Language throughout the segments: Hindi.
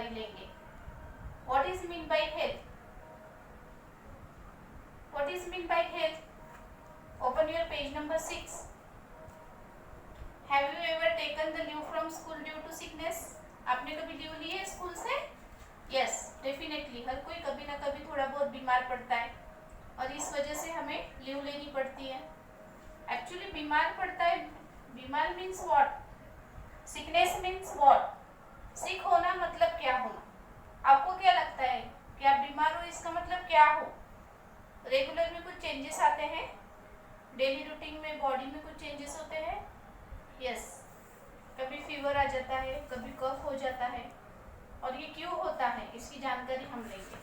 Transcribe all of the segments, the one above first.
जानकारी लेंगे। What is mean by health? What is mean by health? Open your page number 6. Have you ever taken the leave from school due to sickness? आपने कभी लीव ली है स्कूल से? यस, डेफिनेटली हर कोई कभी ना कभी थोड़ा बहुत बीमार पड़ता है और इस वजह से हमें लीव लेनी पड़ती है। एक्चुअली बीमार पड़ता है, बीमार means what? Sickness means what? Sick होना मतलब क्या होना? आपको क्या लगता है कि आप बीमार हो, इसका मतलब क्या हो? रेगुलर में कुछ चेंजेस आते हैं, डेली रूटीन में बॉडी में कुछ चेंजेस होते हैं। यस, कभी फीवर आ जाता है, कभी कफ हो जाता है, और ये क्यों होता है इसकी जानकारी हम लेंगे।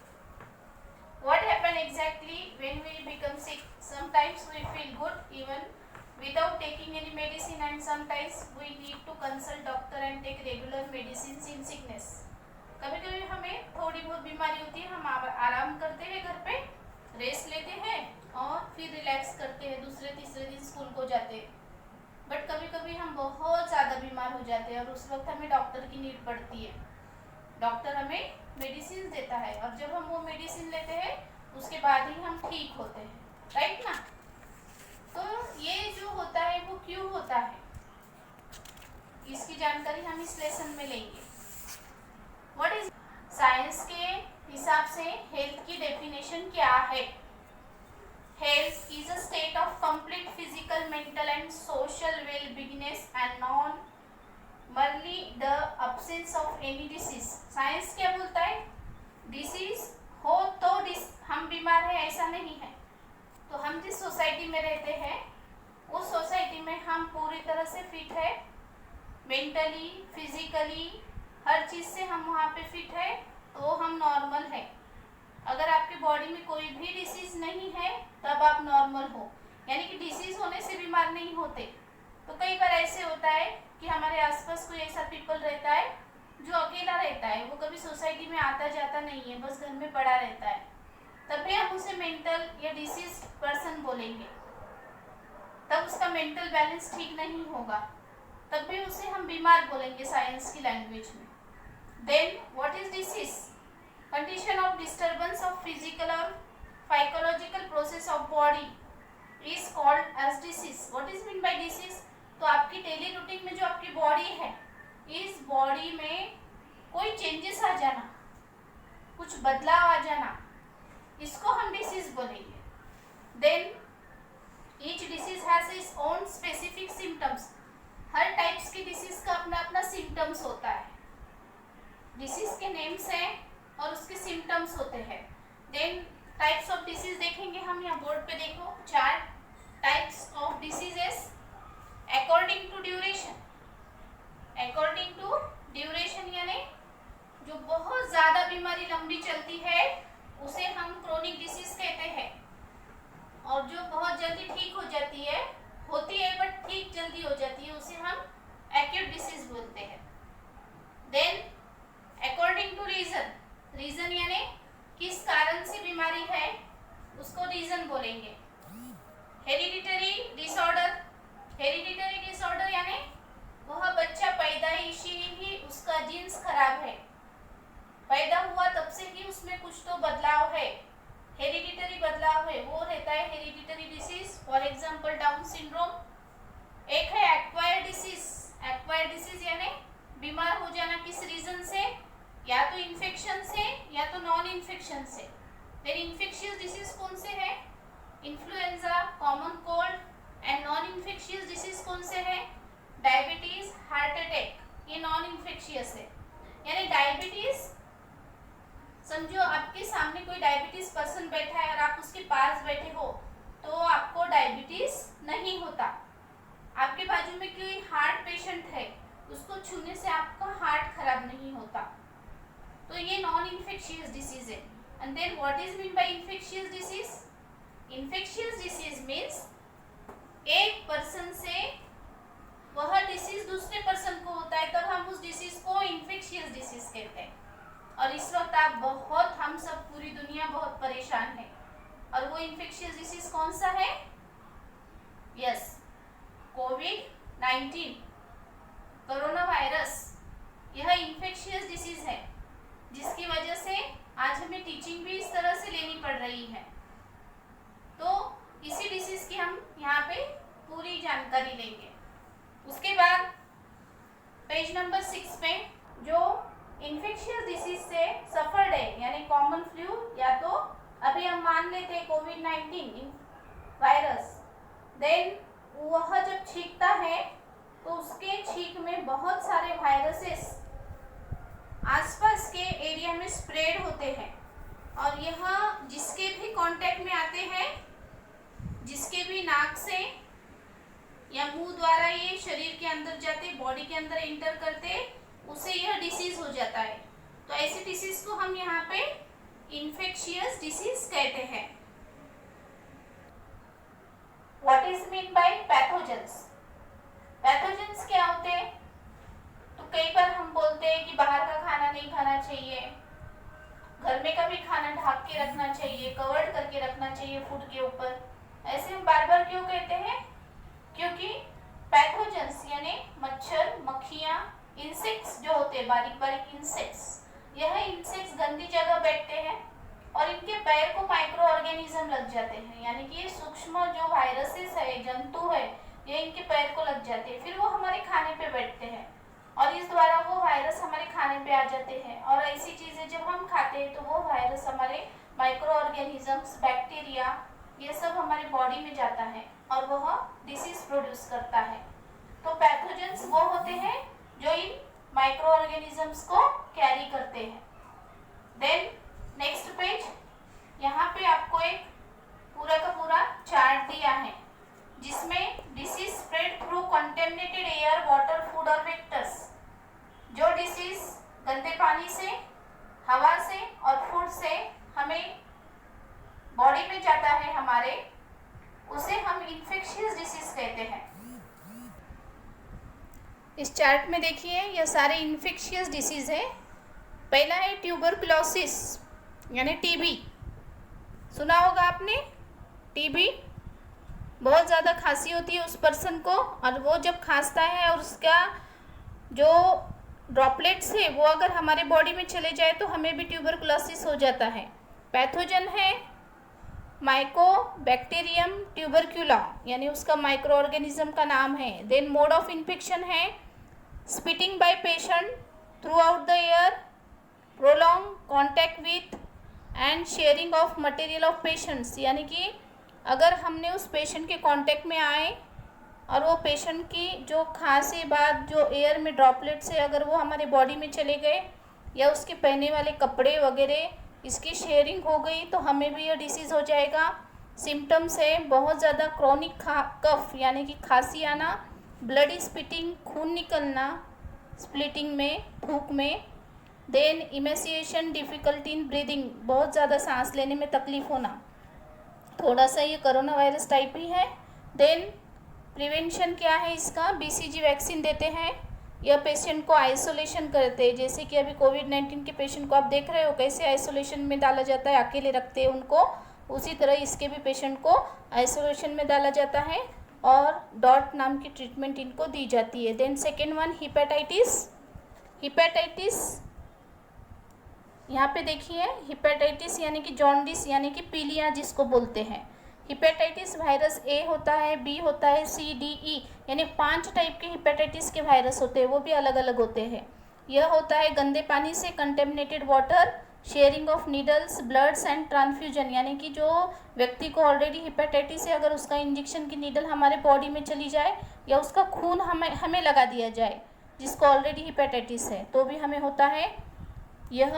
What happen exactly when we become sick? Sometimes we feel good even without taking any medicine, and sometimes we need to consult doctor and take regular medicines in sickness. कभी कभी हमें थोड़ी बहुत बीमारी होती है, हम आराम करते हैं, घर पे रेस्ट लेते हैं और फिर रिलैक्स करते हैं, दूसरे तीसरे दिन स्कूल को जाते हैं। बट कभी कभी हम बहुत ज़्यादा बीमार हो जाते हैं और उस वक्त हमें डॉक्टर की नीड पड़ती है। डॉक्टर हमें मेडिसिन देता है और जब हम वो मेडिसिन लेते हैं उसके बाद ही हम ठीक होते हैं, राइट ना? तो ये जो होता है वो क्यों होता है, इसकी जानकारी हम इस लेसन में लेंगे। व्हाट इज साइंस के हिसाब से हेल्थ की डेफिनेशन क्या है? Health is a state of complete physical, mental and social well-beingness and non merely the absence of any disease. Science क्या बोलता है? डिसीज हो तो हम बीमार हैं ऐसा नहीं है। तो हम जिस सोसाइटी में रहते हैं उस सोसाइटी में हम पूरी तरह से फिट है, मेंटली फिजिकली हर चीज़ से हम वहाँ पे फिट है, तो हम नॉर्मल है। अगर आपके बॉडी में कोई भी डिसीज नहीं है तब आप नॉर्मल हो, यानी कि डिसीज होने से बीमार नहीं होते। तो कई बार ऐसे होता है कि हमारे आसपास कोई ऐसा पीपल रहता है जो अकेला रहता है, वो कभी सोसाइटी में आता जाता नहीं है, बस घर में पड़ा रहता है, तब भी हम उसे मेंटल या डिसीज पर्सन बोलेंगे। तब उसका मेंटल बैलेंस ठीक नहीं होगा, तब भी उसे हम बीमार बोलेंगे साइंस की लैंग्वेज में। Then what is disease? Condition of disturbance of physical और psychological process of body is called as disease. What is mean by disease? तो आपकी डेली रूटीन में जो आपकी बॉडी है, इस बॉडी में कोई चेंजेस आ जाना, कुछ बदलाव आ जाना, इसको हम डिसीज बोलेंगे। Then each disease has its own specific symptoms. हर टाइप्स की डिसीज का अपना अपना सिम्टम्स होता है। डिसीज के नेम्स हैं और उसके सिम्टम्स होते हैं। देन टाइप्स ऑफ डिसीज देखेंगे हम, यहाँ बोर्ड पे देखो 4 types of diseases according to duration. According to duration यानी जो बहुत ज़्यादा बीमारी लंबी चलती है उसे हम क्रोनिक डिसीज कहते हैं, और जो बहुत जल्दी ठीक हो जाती है, होती है बट ठीक जल्दी हो जाती है, उसे हम एक्यूट डिसीज बोलते हैं। Then according to reason, reason यानी किस कारण से बीमारी है उसको रीजन बोलेंगे। हेरिडिटरी डिसऑर्डर, हेरिडिटरी डिसऑर्डर यानी वह बच्चा पैदाइशी ही उसका जीन्स खराब है, पैदा हुआ तब से ही उसमें कुछ तो बदलाव है, हेरिडिटरी बदलाव है, वो रहता है hereditary disease. For example down syndrome. एक है एक्वायर्ड डिसीज। एक्वायर्ड डिसीज यानी बीमार हो जाना किस रीजन से, या तो इन्फेक्शन से या तो नॉन इन्फेक्शन से। फिर इन्फेक्शियस डिसीज कौन से है? Influenza, common cold. And non infectious disease कौन से है? डायबिटीज, हार्ट अटैक, ये नॉन इन्फेक्शियस है। यानी डायबिटीज, समझो आपके सामने कोई डायबिटीज पर्सन बैठा है और आप उसके पास बैठे हो तो आपको डायबिटीज नहीं होता। आपके बाजू में कोई हार्ट पेशेंट है, उसको छूने से आपका हार्ट खराब नहीं होता। तो ये नॉन इन्फेक्शियस डिसीज है। And then what is mean by infectious disease? Infectious disease means एक पर्सन से वह डिसीज दूसरे पर्सन को होता है, तब हम उस डिसीज को इन्फेक्शियस डिसीज कहते हैं। और इस वक्त आप बहुत, हम सब पूरी दुनिया बहुत परेशान है, और वो इन्फेक्शियस डिसीज कौन सा है? यस, कोविड-19, कोरोना वायरस, यह इन्फेक्शियस डिसीज है। जिसकी वजह से आज हमें टीचिंग भी इस तरह से लेनी पड़ रही है। तो इसी डिसीज की हम यहाँ पे पूरी जानकारी लेंगे। उसके बाद पेज नंबर 6 पे जो इन्फेक्शियस डिसीज से सफर्ड है, यानी कॉमन फ्लू, या तो अभी हम मान लेते हैं कोविड-19 वायरस, देन वह जब छींकता है तो उसके छींक में बहुत सारे वायरसेस आसपास के एरिया में स्प्रेड होते हैं, और यह जिसके भी कांटेक्ट में आते हैं, जिसके भी नाक से या मुंह द्वारा ये शरीर के अंदर जाते, बॉडी के अंदर एंटर करते, उसे यह डिसीज हो जाता है। तो ऐसी डिसीज को हम यहाँ पे इन्फेक्शियस डिसीज कहते हैं। What is mean bye pathogens? Pathogens क्या होते हैं? तो कई बार हम बोलते हैं कि बाहर का खाना नहीं खाना चाहिए, घर में का भी खाना ढक के रखना चाहिए, कवर्ड करके रखना चाहिए फूड के ऊपर। ऐसे हम बार बार क्यों कहते हैं? क्योंकि पैथोजेंस यानी मच्छर, मक्खियाँ, इंसेक्ट्स जो होते हैं, बारीक बारीक इंसेक्ट्स, यह इंसेक्ट्स गंदी जगह बैठते हैं और इनके पैर को माइक्रो ऑर्गेनिज्म लग जाते हैं, यानी कि ये सूक्ष्म जो वायरसेस है, जंतु है, ये इनके पैर को लग जाते हैं। फिर वो हमारे खाने पे बैठते हैं और इस द्वारा वो वायरस हमारे खाने पे आ जाते हैं, और ऐसी चीज़ें जब हम खाते हैं तो वो वायरस हमारे माइक्रो ऑर्गेनिजम्स, बैक्टीरिया, ये सब हमारे बॉडी में जाता है और वह डिसीज प्रोड्यूस करता है। तो पैथोजेंस वो होते हैं जो इन माइक्रो ऑर्गेनिजम्स को कैरी करते हैं। देन नेक्स्ट पेज, यहाँ पे आपको एक पूरा का पूरा चार्ट दिया है जिसमें disease spread through contaminated air, water, food और वेक्टर्स। जो डिसीज गंदे पानी से, हवा से और फूड से हमें बॉडी में जाता है हमारे, उसे हम इन्फेक्शियस डिसीज कहते हैं। इस चार्ट में देखिए यह सारे इन्फेक्शियस डिसीज है। पहला है ट्यूबरकुलोसिस यानी टीबी। सुना होगा आपने, टीबी बहुत ज़्यादा खांसी होती है उस पर्सन को, और वो जब खांसता है और उसका जो ड्रॉपलेट्स है वो अगर हमारे बॉडी में चले जाए तो हमें भी ट्यूबरकुलोसिस हो जाता है। पैथोजन है माइकोबैक्टीरियम ट्यूबरक्यूला, यानी उसका माइक्रो ऑर्गेनिज्म का नाम है। देन मोड ऑफ इन्फेक्शन है spitting by patient through out the air, prolong contact with and sharing of material of patients, यानी कि अगर हमने उस पेशेंट के कांटेक्ट में आए और वो पेशेंट की जो खांसी बाद जो एयर में ड्रॉपलेट्स है अगर वो हमारे बॉडी में चले गए, या उसके पहने वाले कपड़े वगैरह इसकी शेयरिंग हो गई, तो हमें भी यह डिसीज़ हो जाएगा। सिम्टम्स है बहुत ज़्यादा क्रॉनिक कफ यानी कि खांसी आना, ब्लडी स्पिटिंग खून निकलना स्प्लिटिंग में, थूक में। Then emaciation, difficulty in breathing, बहुत ज़्यादा सांस लेने में तकलीफ़ होना, थोड़ा सा ये कोरोना वायरस टाइप ही है। देन प्रिवेंशन क्या है इसका, बीसीजी वैक्सीन देते हैं। यह पेशेंट को आइसोलेशन करते हैं, जैसे कि अभी कोविड-19 के पेशेंट को आप देख रहे हो कैसे आइसोलेशन में डाला जाता है, अकेले रखते हैं उनको, उसी तरह इसके भी पेशेंट को आइसोलेशन में डाला जाता है और डॉट नाम की ट्रीटमेंट इनको दी जाती है। Then second one hepatitis. Hepatitis यहाँ पे देखिए, हेपेटाइटिस यानी कि जॉन्डिस यानी कि पीलिया जिसको बोलते हैं। हेपेटाइटिस वायरस ए होता है, बी होता है, सी, डी, ई, यानी 5 टाइप के हेपेटाइटिस के वायरस होते हैं, वो भी अलग अलग होते हैं। यह होता है गंदे पानी से, contaminated water, sharing of needles, bloods and transfusion, यानी कि जो व्यक्ति को ऑलरेडी हेपेटाइटिस है अगर उसका इंजेक्शन की नीडल हमारे बॉडी में चली जाए या उसका खून हमें लगा दिया जाए जिसको ऑलरेडी हेपेटाइटिस है तो भी हमें होता है। यह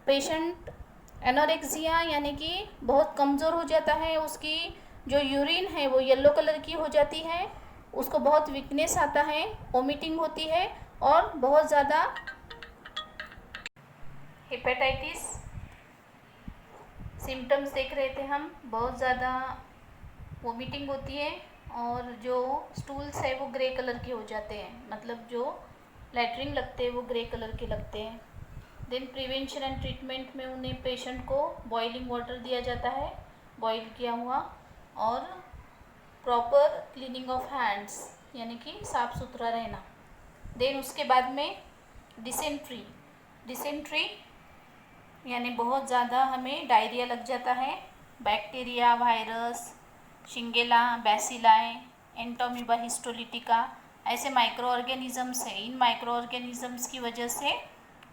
पेशेंट एनोरेक्सिया यानी कि बहुत कमज़ोर हो जाता है, उसकी जो यूरिन है वो येलो कलर की हो जाती है, उसको बहुत वीकनेस आता है, वोमिटिंग होती है और बहुत ज़्यादा हेपेटाइटिस सिम्टम्स देख रहे थे हम, बहुत ज़्यादा वोमिटिंग होती है और जो स्टूल्स है वो ग्रे कलर के हो जाते हैं, मतलब जो लैट्रिन लगते हैं वो ग्रे कलर के लगते हैं। देन प्रिवेंशन एंड ट्रीटमेंट में उन्हें पेशेंट को बॉइलिंग वाटर दिया जाता है, बॉईल किया हुआ, और प्रॉपर क्लीनिंग ऑफ हैंड्स यानी कि साफ़ सुथरा रहना। देन उसके बाद में डिसेंट्री यानी बहुत ज़्यादा हमें डायरिया लग जाता है, bacteria, virus, shigella, bacilli, entamoeba histolytica, ऐसे माइक्रो ऑर्गेनिज़म्स है। इन माइक्रो ऑर्गेनिज़म्स की वजह से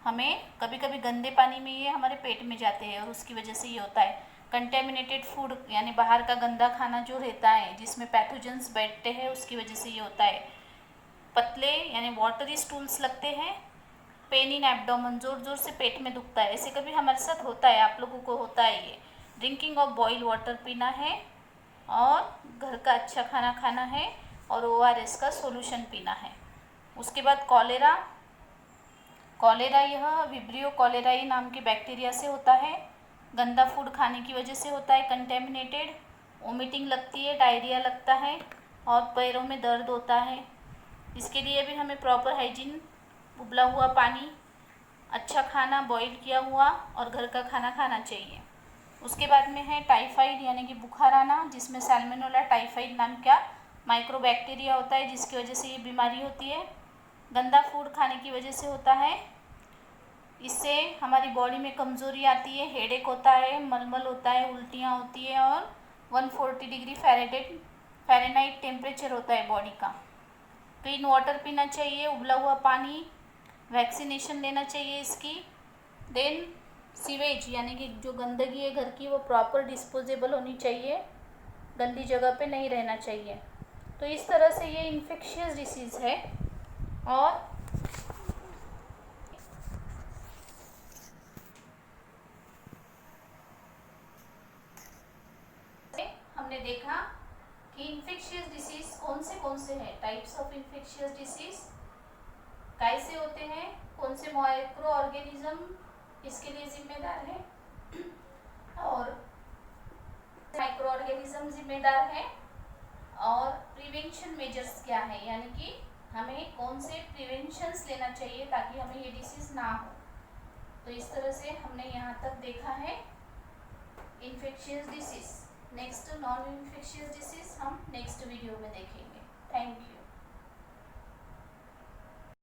हमें कभी कभी गंदे पानी में ये हमारे पेट में जाते हैं और उसकी वजह से ये होता है। कंटेमिनेटेड फूड यानी बाहर का गंदा खाना जो रहता है जिसमें पैथोजेंस बैठते हैं, उसकी वजह से ये होता है। पतले यानी वाटरी स्टूल्स लगते हैं। पेन इन एब्डोमेन, जोर जोर से पेट में दुखता है, ऐसे कभी हमारे साथ होता है, आप लोगों को होता है ये। ड्रिंकिंग ऑफ बॉइल वाटर पीना है और घर का अच्छा खाना खाना है और ORS का सोल्यूशन पीना है। उसके बाद कॉलेरा। कॉलेरा यह विब्रियो कॉलेराई नाम के बैक्टीरिया से होता है। गंदा फूड खाने की वजह से होता है, कंटेमिनेटेड। वोमिटिंग लगती है, डायरिया लगता है और पैरों में दर्द होता है। इसके लिए भी हमें प्रॉपर हाइजीन, उबला हुआ पानी, अच्छा खाना, बॉईल किया हुआ और घर का खाना खाना चाहिए। उसके बाद में है टाइफाइड यानी कि बुखार आना, जिसमें सैल्मोनेला टाइफाइड नाम का माइक्रोबैक्टीरिया होता है, जिसकी वजह से ये बीमारी होती है। गंदा फूड खाने की वजह से होता है। इससे हमारी बॉडी में कमज़ोरी आती है, हेडेक होता है, मलमल होता है, उल्टियाँ होती है और 140 डिग्री फ़ारेनहाइट टेम्परेचर होता है बॉडी का। क्लीन वाटर पीना चाहिए, उबला हुआ पानी, वैक्सीनेशन लेना चाहिए इसकी। देन सीवेज यानी कि जो गंदगी है घर की वो प्रॉपर डिस्पोजेबल होनी चाहिए, गंदी जगह पे नहीं रहना चाहिए। तो इस तरह से ये इन्फेक्शियस डिसीज़ है। और हमने देखा कि इन्फेक्शियस डिसीज कौन से हैं, टाइप्स ऑफ इन्फेक्शियस डिसीज कैसे होते हैं, कौन से माइक्रो ऑर्गेनिज्म इसके लिए जिम्मेदार है और माइक्रो ऑर्गेनिज्म जिम्मेदार है, और प्रिवेंशन मेजर्स क्या है, यानी कि हमें कौन से प्रिवेंशंस लेना चाहिए ताकि हमें ये डिसीज ना हो। तो इस तरह से हमने यहाँ तक देखा है infectious disease. Next non infectious disease हम नेक्स्ट वीडियो में देखेंगे। Thank you.